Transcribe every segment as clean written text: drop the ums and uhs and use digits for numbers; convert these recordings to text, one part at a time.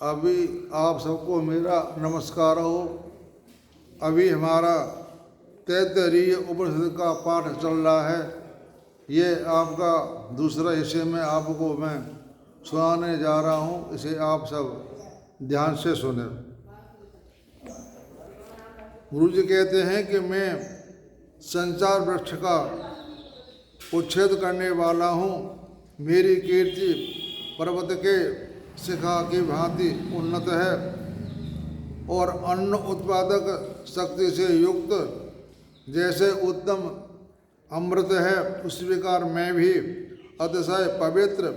अभी आप सबको मेरा नमस्कार हो। अभी हमारा तैत्तरीय उपनिषद का पाठ चल रहा है। ये आपका दूसरा हिस्से में आपको मैं सुनाने जा रहा हूँ, इसे आप सब ध्यान से सुने। गुरु जी कहते हैं कि मैं संसार वृक्ष का उच्छेद करने वाला हूँ। मेरी कीर्ति पर्वत के शिखा की भांति उन्नत है और अन्न उत्पादक शक्ति से युक्त जैसे उत्तम अमृत है, उस प्रकार मैं भी अतिशय पवित्र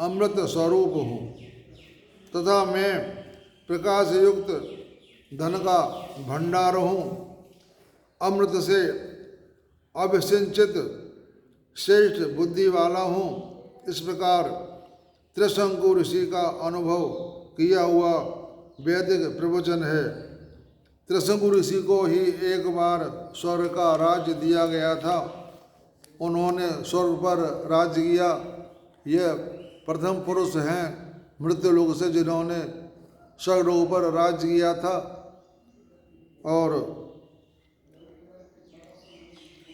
अमृत स्वरूप हूँ तथा मैं प्रकाश युक्त धन का भंडार हूँ। अमृत से अभिसिंचित श्रेष्ठ बुद्धि वाला हूँ। इस प्रकार त्रिशंकु ऋषि का अनुभव किया हुआ वैदिक प्रवचन है। त्रिशंकु ऋषि को ही एक बार स्वर्ग का राज्य दिया गया था। उन्होंने स्वर्ग पर राज्य किया। यह प्रथम पुरुष हैं मृत्युलोक से जिन्होंने स्वर्ग पर राज्य किया था। और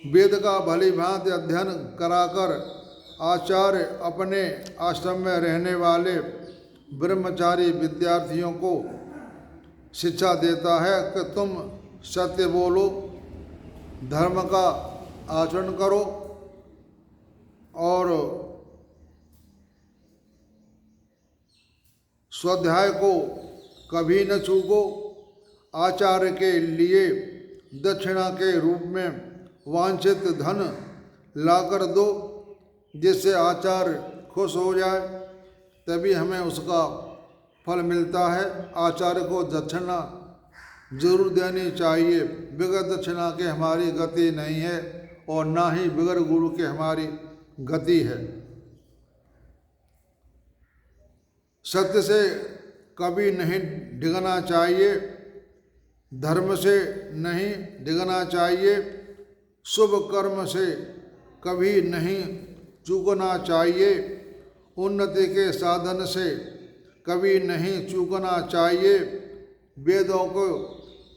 वेद का भली भांति अध्ययन कराकर आचार्य अपने आश्रम में रहने वाले ब्रह्मचारी विद्यार्थियों को शिक्षा देता है कि तुम सत्य बोलो, धर्म का आचरण करो और स्वाध्याय को कभी न चूको। आचार्य के लिए दक्षिणा के रूप में वांछित धन लाकर दो, जिससे आचार्य खुश हो जाए, तभी हमें उसका फल मिलता है। आचार्य को दक्षिणा जरूर देनी चाहिए। बगैर दक्षिणा के हमारी गति नहीं है और ना ही बगैर गुरु के हमारी गति है। सत्य से कभी नहीं डिगना चाहिए, धर्म से नहीं डिगना चाहिए, शुभ कर्म से कभी नहीं चूकना चाहिए, उन्नति के साधन से कभी नहीं चूकना चाहिए, वेदों को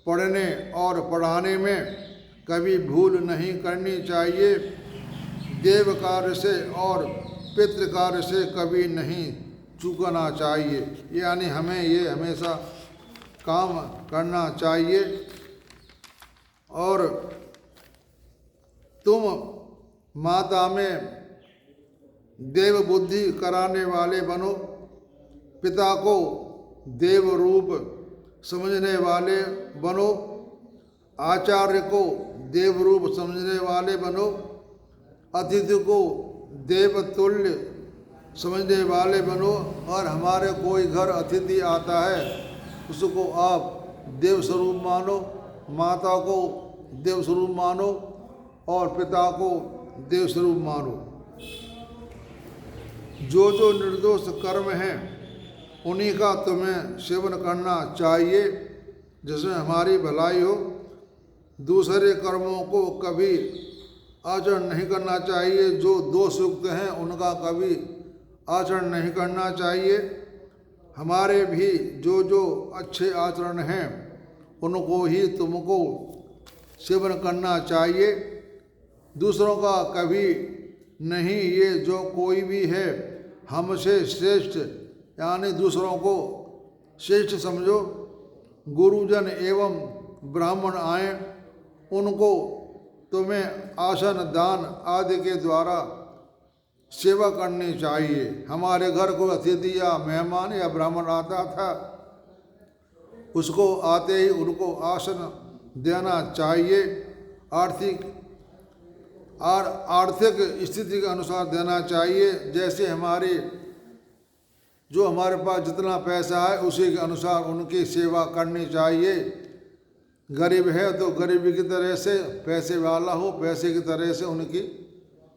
पढ़ने और पढ़ाने में कभी भूल नहीं करनी चाहिए, देव कार्य से और पितृ कार्य से कभी नहीं चूकना चाहिए। यानी हमें ये हमेशा काम करना चाहिए। और तुम माता में देव बुद्धि कराने वाले बनो, पिता को देव रूप समझने वाले बनो, आचार्य को देव रूप समझने वाले बनो, अतिथि को देव तुल्य समझने वाले बनो। और हमारे कोई घर अतिथि आता है उसको आप देव स्वरूप मानो, माता को देव स्वरूप मानो और पिता को देव स्वरूप मानो। जो जो निर्दोष कर्म हैं उन्हीं का तुम्हें सेवन करना चाहिए जिसमें हमारी भलाई हो। दूसरे कर्मों को कभी आचरण नहीं करना चाहिए। जो दोषयुक्त हैं उनका कभी आचरण नहीं करना चाहिए। हमारे भी जो जो अच्छे आचरण हैं उनको ही तुमको सेवन करना चाहिए, दूसरों का कभी नहीं। ये जो कोई भी है हमसे श्रेष्ठ यानी दूसरों को श्रेष्ठ समझो। गुरुजन एवं ब्राह्मण आए, उनको तुम्हें आसन दान आदि के द्वारा सेवा करनी चाहिए। हमारे घर को अतिथि या मेहमान या ब्राह्मण आता था, उसको आते ही उनको आसन देना चाहिए। आर्थिक स्थिति के अनुसार देना चाहिए। जैसे जो हमारे पास जितना पैसा है उसी के अनुसार उनकी सेवा करनी चाहिए। गरीब है तो गरीबी की तरह से, पैसे वाला हो पैसे की तरह से उनकी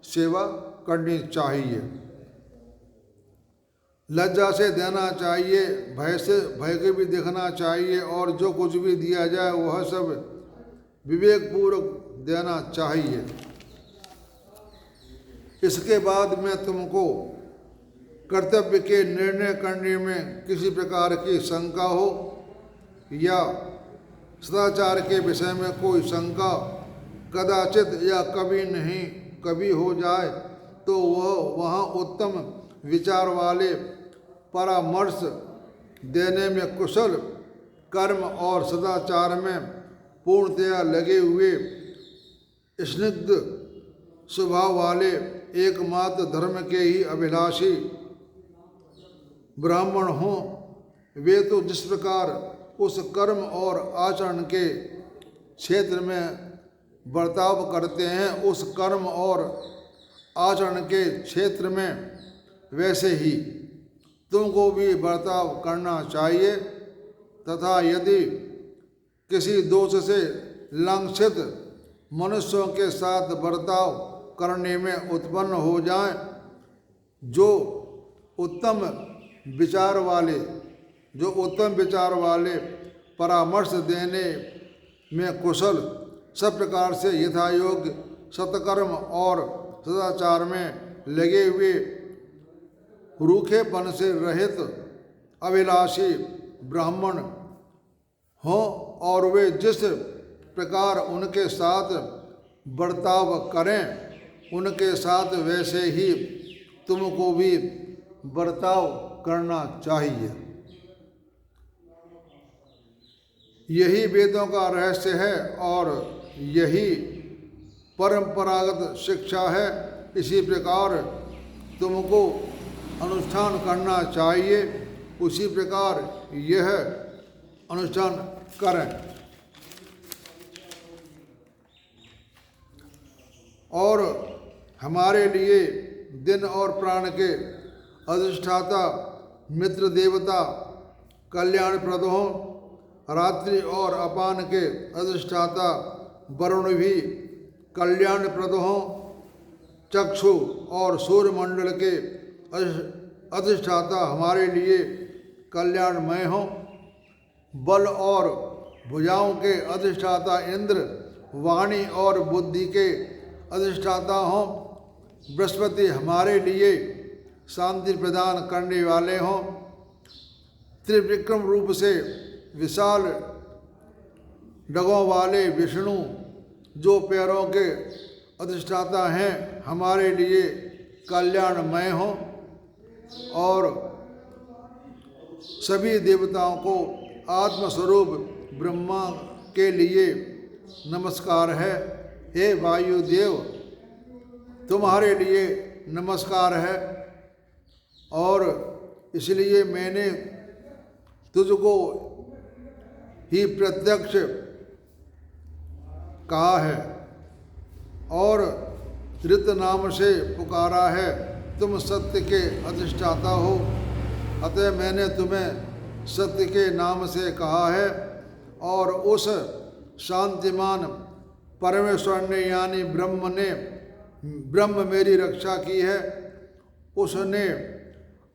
सेवा करनी चाहिए। लज्जा से देना चाहिए, भय के भी देखना चाहिए और जो कुछ भी दिया जाए वह सब विवेकपूर्वक देना चाहिए। इसके बाद मैं तुमको कर्तव्य के निर्णय करने में किसी प्रकार की शंका हो या सदाचार के विषय में कोई शंका कदाचित या कभी नहीं कभी हो जाए तो वह वहाँ उत्तम विचार वाले परामर्श देने में कुशल, कर्म और सदाचार में पूर्णतया लगे हुए स्निग्ध स्वभाव वाले एकमात्र धर्म के ही अभिलाषी ब्राह्मण हों। वे तो जिस प्रकार उस कर्म और आचरण के क्षेत्र में बर्ताव करते हैं, उस कर्म और आचरण के क्षेत्र में वैसे ही तुमको भी बर्ताव करना चाहिए, तथा यदि किसी दोष से लंघित मनुष्यों के साथ बर्ताव करने में उत्पन्न हो जाए, जो उत्तम विचार वाले परामर्श देने में कुशल, सब प्रकार से यथायोग्य सत्कर्म और सदाचार में लगे हुए रूखेपन से रहित अभिलाषी ब्राह्मण हों, और वे जिस प्रकार उनके साथ बर्ताव करें उनके साथ वैसे ही तुमको भी बर्ताव करना चाहिए। यही वेदों का रहस्य है और यही परंपरागत शिक्षा है। इसी प्रकार तुमको अनुष्ठान करना चाहिए, उसी प्रकार यह अनुष्ठान करें। और हमारे लिए दिन और प्राण के अधिष्ठाता मित्र देवता कल्याणप्रद हों, रात्रि और अपान के अधिष्ठाता वरुण भी कल्याणप्रद हों, चक्षु और सूर्यमंडल के अधिष्ठाता हमारे लिए कल्याणमय हों, बल और भुजाओं के अधिष्ठाता इंद्र वाणी और बुद्धि के अधिष्ठाता हों, बृहस्पति हमारे लिए शांति प्रदान करने वाले हों, त्रिविक्रम रूप से विशाल डगों वाले विष्णु जो पैरों के अधिष्ठाता हैं हमारे लिए कल्याणमय हों, और सभी देवताओं को आत्मस्वरूप ब्रह्मा के लिए नमस्कार है। हे वायुदेव, तुम्हारे लिए नमस्कार है, और इसलिए मैंने तुझको ही प्रत्यक्ष कहा है और ऋत नाम से पुकारा है। तुम सत्य के अधिष्ठाता हो, अतः मैंने तुम्हें सत्य के नाम से कहा है। और उस शांतिमान परमेश्वर ने यानी ब्रह्म मेरी रक्षा की है, उसने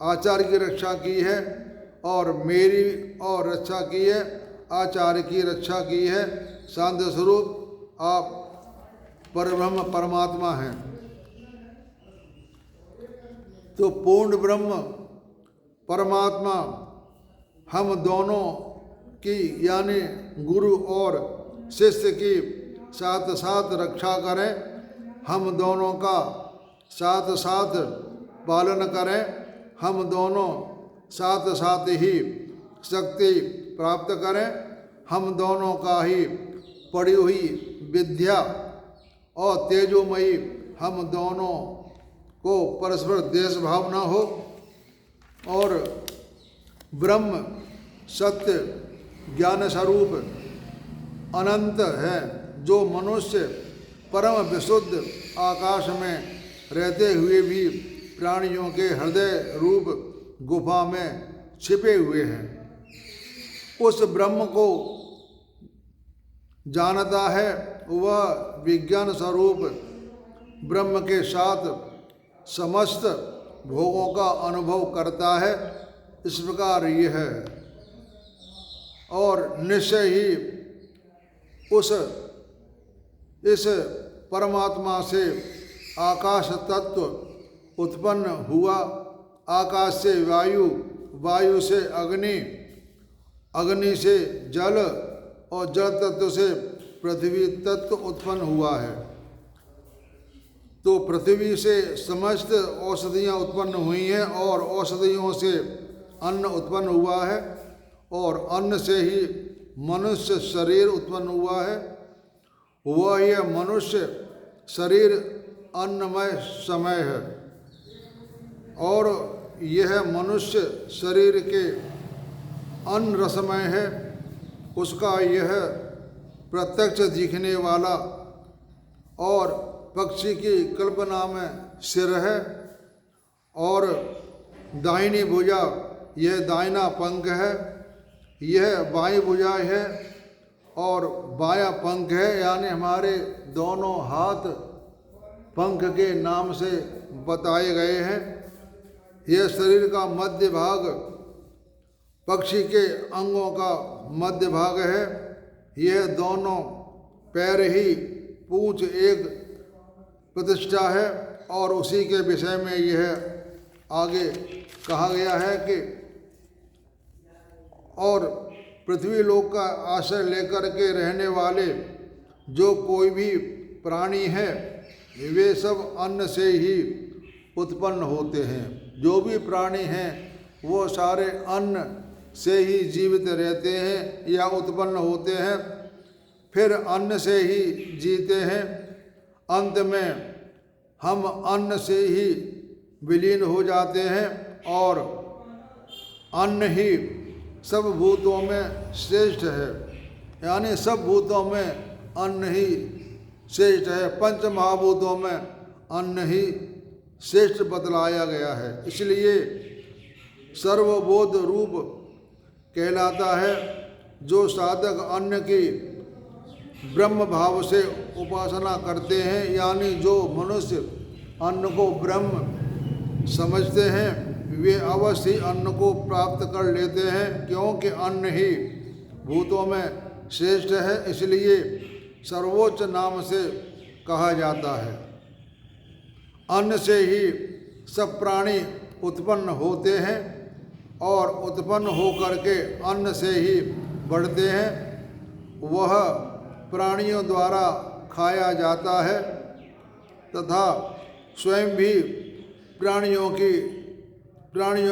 आचार्य की रक्षा की है, और मेरी और रक्षा की है, आचार्य की रक्षा की है। शांति स्वरूप आप परब्रह्म परमात्मा हैं। तो पूर्ण ब्रह्म परमात्मा हम दोनों की यानी गुरु और शिष्य की साथ साथ रक्षा करें, हम दोनों का साथ साथ पालन करें, हम दोनों साथ साथ ही शक्ति प्राप्त करें, हम दोनों का ही पड़ी हुई विद्या और तेजोमयी हम दोनों को परस्पर देश भावना हो, और ब्रह्म सत्य ज्ञान स्वरूप अनंत है, जो मनुष्य परम विशुद्ध आकाश में रहते हुए भी प्राणियों के हृदय रूप गुफा में छिपे हुए हैं। उस ब्रह्म को जानता है, वह विज्ञान स्वरूप ब्रह्म के साथ समस्त भोगों का अनुभव करता है। इस प्रकार यह है, और निश्चय ही इस परमात्मा से आकाश तत्व उत्पन्न हुआ, आकाश से वायु, वायु से अग्नि, अग्नि से जल और जल तत्व से पृथ्वी तत्व उत्पन्न हुआ है। तो पृथ्वी से समस्त औषधियाँ उत्पन्न हुई हैं और औषधियों से अन्न उत्पन्न हुआ है और अन्न से ही मनुष्य शरीर उत्पन्न हुआ है। वह यह मनुष्य शरीर अन्नमय समय है और यह मनुष्य शरीर के अन्न रसमय है। उसका यह प्रत्यक्ष दिखने वाला और पक्षी की कल्पना में सिर है और दाहिनी भुजा यह दाहिना पंख है, यह बाईं भुजा है और बायां पंख है, यानी हमारे दोनों हाथ पंख के नाम से बताए गए हैं। यह शरीर का मध्य भाग पक्षी के अंगों का मध्य भाग है। यह दोनों पैर ही पूंछ एक प्रतिष्ठा है और उसी के विषय में यह आगे कहा गया है कि और पृथ्वी लोक का आश्रय लेकर के रहने वाले जो कोई भी प्राणी है वे सब अन्न से ही उत्पन्न होते हैं। जो भी प्राणी हैं वो सारे अन्न से ही जीवित रहते हैं या उत्पन्न होते हैं, फिर अन्न से ही जीते हैं। अंत में हम अन्न से ही विलीन हो जाते हैं और अन्न ही सब भूतों में श्रेष्ठ है, यानी सब भूतों में अन्न ही श्रेष्ठ है। पंच महाभूतों में अन्न ही श्रेष्ठ बतलाया गया है, इसलिए सर्वबोध रूप कहलाता है। जो साधक अन्न की ब्रह्म भाव से उपासना करते हैं, यानी जो मनुष्य अन्न को ब्रह्म समझते हैं, वे अवश्य ही अन्न को प्राप्त कर लेते हैं, क्योंकि अन्न ही भूतों में श्रेष्ठ है, इसलिए सर्वोच्च नाम से कहा जाता है। अन्न से ही सब प्राणी उत्पन्न होते हैं और उत्पन्न होकर के अन्न से ही बढ़ते हैं। वह प्राणियों द्वारा खाया जाता है तथा स्वयं भी प्राणियों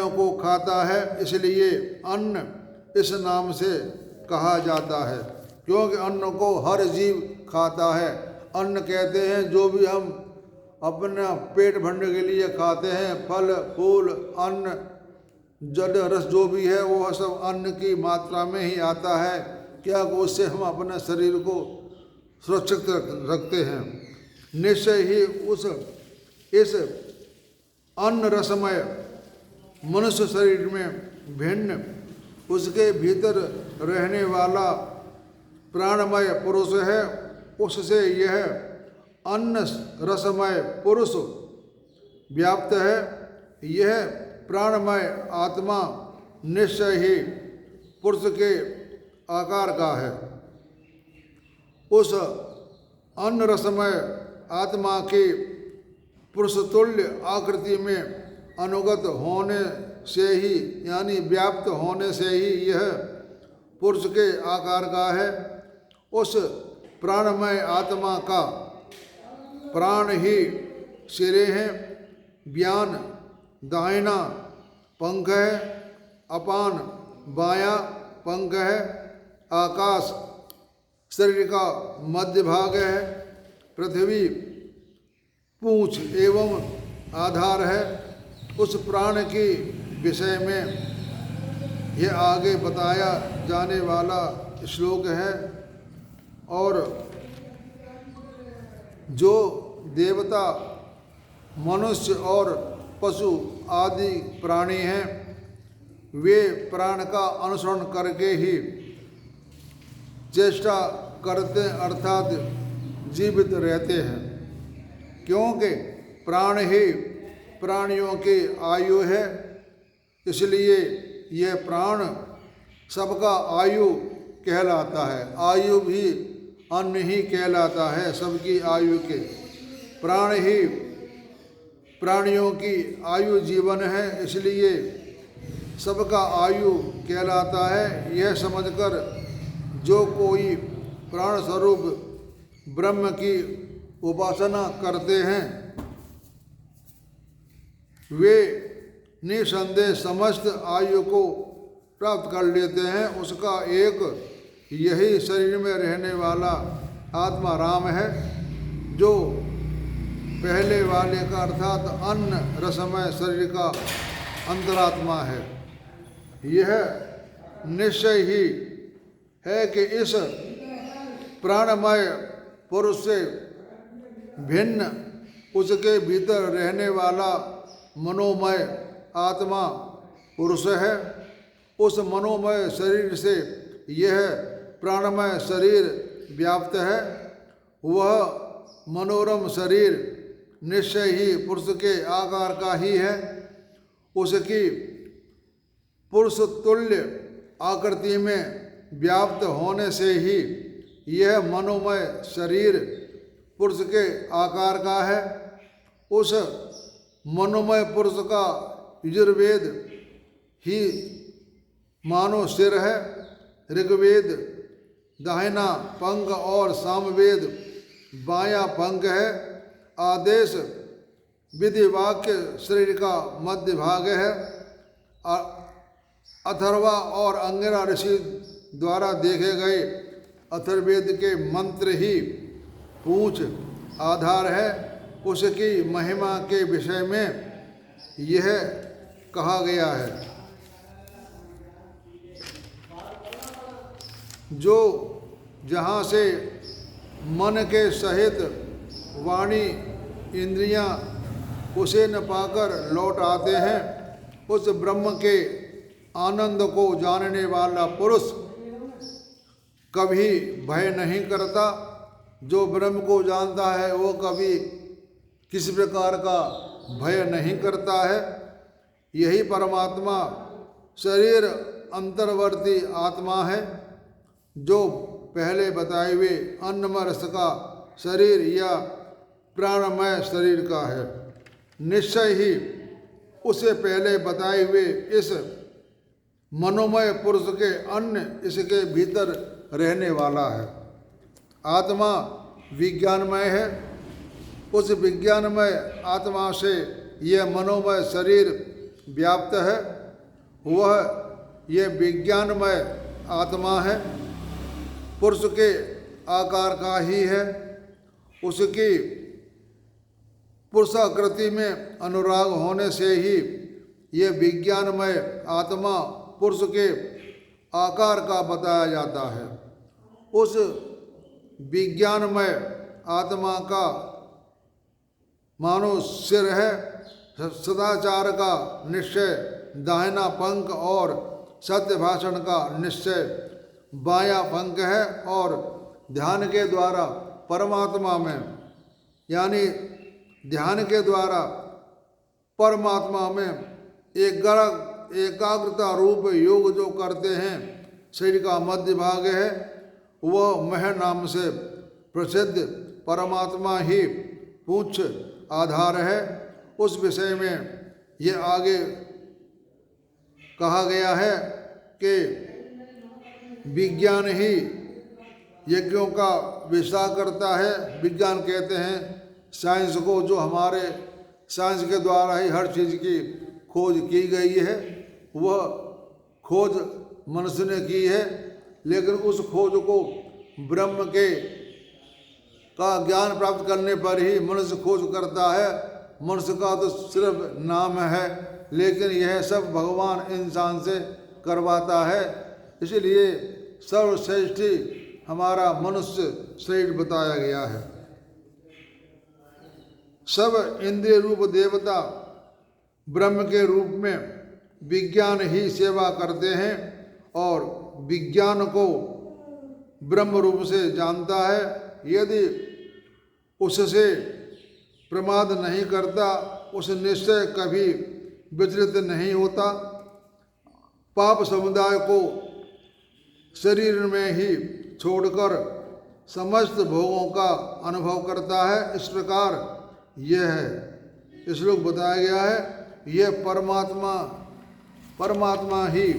को खाता है, इसलिए अन्न इस नाम से कहा जाता है, क्योंकि अन्न को हर जीव खाता है। अन्न कहते हैं जो भी हम अपना पेट भरने के लिए खाते हैं, फल फूल अन्न जल रस जो भी है वो सब अन्न की मात्रा में ही आता है। क्या उससे हम अपने शरीर को सुरक्षित रखते हैं। निश्चय ही इस अन्न रसमय मनुष्य शरीर में भिन्न उसके भीतर रहने वाला प्राणमय पुरुष है, उससे यह अन्न रसमय पुरुष व्याप्त है। यह प्राणमय आत्मा निश्चय ही पुरुष के आकार का है। उस अन्न रसमय आत्मा की पुरुष तुल्य आकृति में अनुगत होने से ही, यानी व्याप्त होने से ही यह पुरुष के आकार का है। उस प्राणमय आत्मा का प्राण ही सिरे हैं, व्यान दाहिना पंख है, अपान बायां पंख है, आकाश शरीर का मध्य भाग है, पृथ्वी पूंछ एवं आधार है। उस प्राण के विषय में यह आगे बताया जाने वाला श्लोक है। और जो देवता मनुष्य और पशु आदि प्राणी हैं वे प्राण का अनुसरण करके ही चेष्टा करते अर्थात जीवित रहते हैं, क्योंकि प्राण ही प्राणियों की आयु है। इसलिए यह प्राण सबका आयु कहलाता है। आयु भी अन्न ही कहलाता है, सबकी आयु के प्राण ही प्राणियों की आयु जीवन है, इसलिए सबका आयु कहलाता है। यह समझकर जो कोई प्राण स्वरूप ब्रह्म की उपासना करते हैं वे निसंदेह समस्त आयु को प्राप्त कर लेते हैं। उसका एक यही शरीर में रहने वाला आत्मा राम है, जो पहले वाले का अर्थात अन्न रसमय शरीर का अंतरात्मा है। यह निश्चय ही है कि इस प्राणमय पुरुष से भिन्न उसके भीतर रहने वाला मनोमय आत्मा पुरुष है। उस मनोमय शरीर से यह प्राणमय शरीर व्याप्त है। वह मनोरम शरीर निश्चय ही पुरुष के आकार का ही है। उसकी पुरुष तुल्य आकृति में व्याप्त होने से ही यह मनोमय शरीर पुरुष के आकार का है। उस मनोमय पुरुष का यजुर्वेद ही मानो सिर है। ऋग्वेद दाहिना पंख और सामवेद बायां पंख है। आदेश विधि वाक्य शरीर का मध्य भाग है। अथर्वा और अंगिरा ऋषि द्वारा देखे गए अथर्ववेद के मंत्र ही पूंछ आधार है। उसकी महिमा के विषय में यह कहा गया है, जो जहाँ से मन के सहित वाणी इंद्रियां उसे न पाकर लौट आते हैं, उस ब्रह्म के आनंद को जानने वाला पुरुष कभी भय नहीं करता। जो ब्रह्म को जानता है वो कभी किसी प्रकार का भय नहीं करता है। यही परमात्मा शरीर अंतर्वर्ती आत्मा है, जो पहले बताए हुए अन्नमय रस का शरीर या प्राणमय शरीर का है। निश्चय ही उसे पहले बताए हुए इस मनोमय पुरुष के अन्य इसके भीतर रहने वाला है। आत्मा विज्ञानमय है। उस विज्ञानमय आत्मा से यह मनोमय शरीर व्याप्त है। वह यह विज्ञानमय आत्मा है, पुरुष के आकार का ही है। उसकी पुरुषाकृति में अनुराग होने से ही यह विज्ञानमय आत्मा पुरुष के आकार का बताया जाता है। उस विज्ञानमय आत्मा का मानो सिर है। सदाचार का निश्चय दाहिना पंख और सत्य भाषण का निश्चय बायां पंख है। और ध्यान के द्वारा परमात्मा में, यानी ध्यान के द्वारा परमात्मा में एकाग्रता रूप योग जो करते हैं, शरीर का मध्य भाग है, वह मह नाम से प्रसिद्ध परमात्मा ही पूंछ आधार है। उस विषय में ये आगे कहा गया है कि विज्ञान ही यज्ञों का विस्तार करता है। विज्ञान कहते हैं साइंस को, जो हमारे साइंस के द्वारा ही हर चीज़ की खोज की गई है। वह खोज मनुष्य ने की है, लेकिन उस खोज को ब्रह्म के का ज्ञान प्राप्त करने पर ही मनुष्य खोज करता है। मनुष्य का तो सिर्फ नाम है, लेकिन यह सब भगवान इंसान से करवाता है। इसलिए सर्वश्रेष्ठ हमारा मनुष्य शरीर बताया गया है। सब इंद्रिय रूप देवता ब्रह्म के रूप में विज्ञान ही सेवा करते हैं और विज्ञान को ब्रह्म रूप से जानता है। यदि उससे प्रमाद नहीं करता, उस निश्चय कभी विचलित नहीं होता। पाप समुदाय को शरीर में ही छोड़कर समस्त भोगों का अनुभव करता है। इस प्रकार यह है। श्लोक बताया गया है। यह परमात्मा ही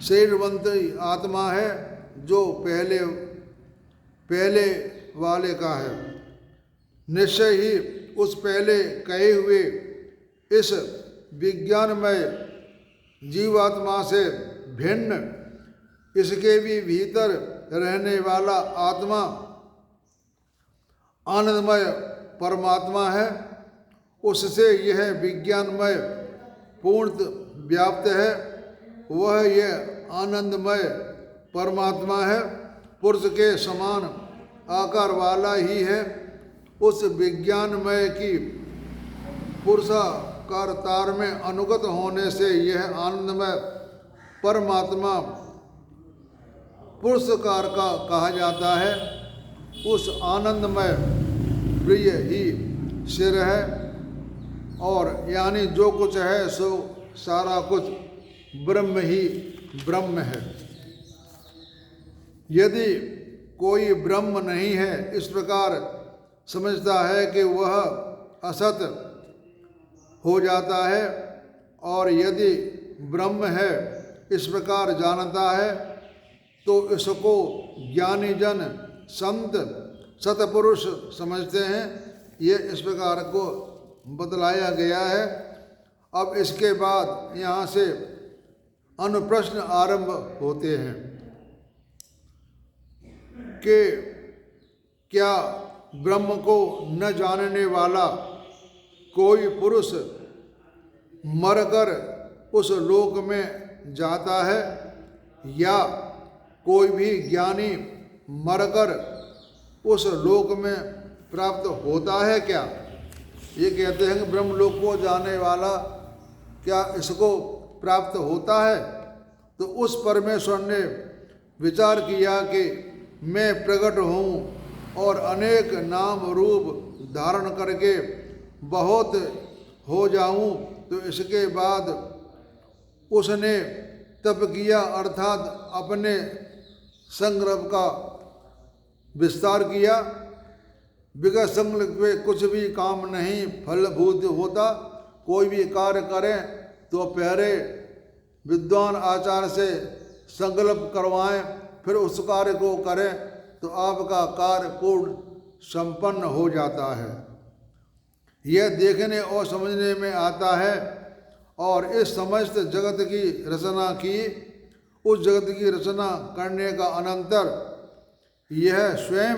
शरीरवंती आत्मा है जो पहले वाले का है। निश्चय ही उस पहले कहे हुए इस विज्ञानमय जीवात्मा से भिन्न इसके भी भीतर रहने वाला आत्मा आनंदमय परमात्मा है। उससे यह विज्ञानमय पूर्ण व्याप्त है। वह यह आनंदमय परमात्मा है, पुरुष के समान आकार वाला ही है। उस विज्ञानमय की पुरुषाकार में अनुगत होने से यह आनंदमय परमात्मा पुरुषकार का कहा जाता है। उस आनंदमय प्रिय ही सिर है, और यानी जो कुछ है सो सारा कुछ ब्रह्म ही ब्रह्म है। यदि कोई ब्रह्म नहीं है इस प्रकार समझता है कि वह असत हो जाता है, और यदि ब्रह्म है इस प्रकार जानता है तो इसको ज्ञानी जन संत सतपुरुष समझते हैं। ये इस प्रकार को बतलाया गया है। अब इसके बाद यहाँ से अनुप्रश्न आरंभ होते हैं कि क्या ब्रह्म को न जानने वाला कोई पुरुष मरकर उस लोक में जाता है, या कोई भी ज्ञानी मरकर उस लोक में प्राप्त होता है क्या? ये कहते हैं कि ब्रह्म लोक को जानने वाला क्या इसको प्राप्त होता है? तो उस परमेश्वर ने विचार किया कि मैं प्रकट हूँ और अनेक नाम रूप धारण करके बहुत हो जाऊँ। तो इसके बाद उसने तप किया, अर्थात अपने संग्रह का विस्तार किया। बिगड़ संग्रह पे कुछ भी काम नहीं फलभूत होता। कोई भी कार्य करें तो पहले विद्वान आचार्य से संकल्प करवाएं, फिर उस कार्य को करें तो आपका कार्य पूर्ण संपन्न हो जाता है। यह देखने और समझने में आता है। और इस समस्त जगत की रचना की, उस जगत की रचना करने का अनंतर यह स्वयं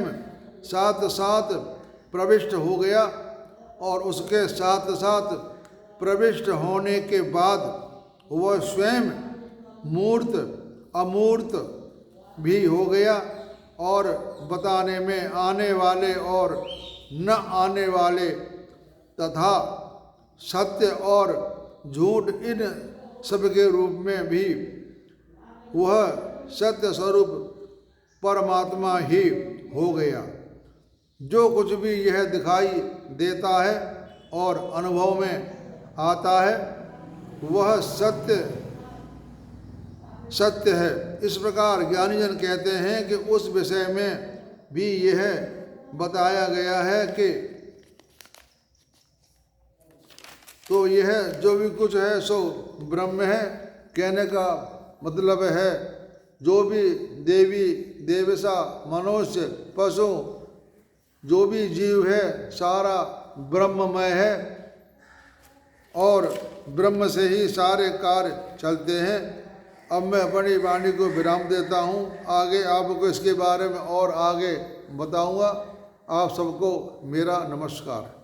साथ साथ प्रविष्ट हो गया, और उसके साथ साथ प्रविष्ट होने के बाद वह स्वयं मूर्त अमूर्त भी हो गया, और बताने में आने वाले और न आने वाले तथा सत्य और झूठ इन सबके रूप में भी वह सत्य स्वरूप परमात्मा ही हो गया। जो कुछ भी यह दिखाई देता है और अनुभव में आता है वह सत्य है। इस प्रकार ज्ञानीजन कहते हैं कि उस विषय में भी यह बताया गया है कि तो यह जो भी कुछ है सो ब्रह्म है। कहने का मतलब है जो भी देवी देवता मनुष्य पशु जो भी जीव है सारा ब्रह्ममय है, और ब्रह्म से ही सारे कार्य चलते हैं। अब मैं अपनी वाणी को विराम देता हूँ। आगे आपको इसके बारे में और आगे बताऊँगा। आप सबको मेरा नमस्कार।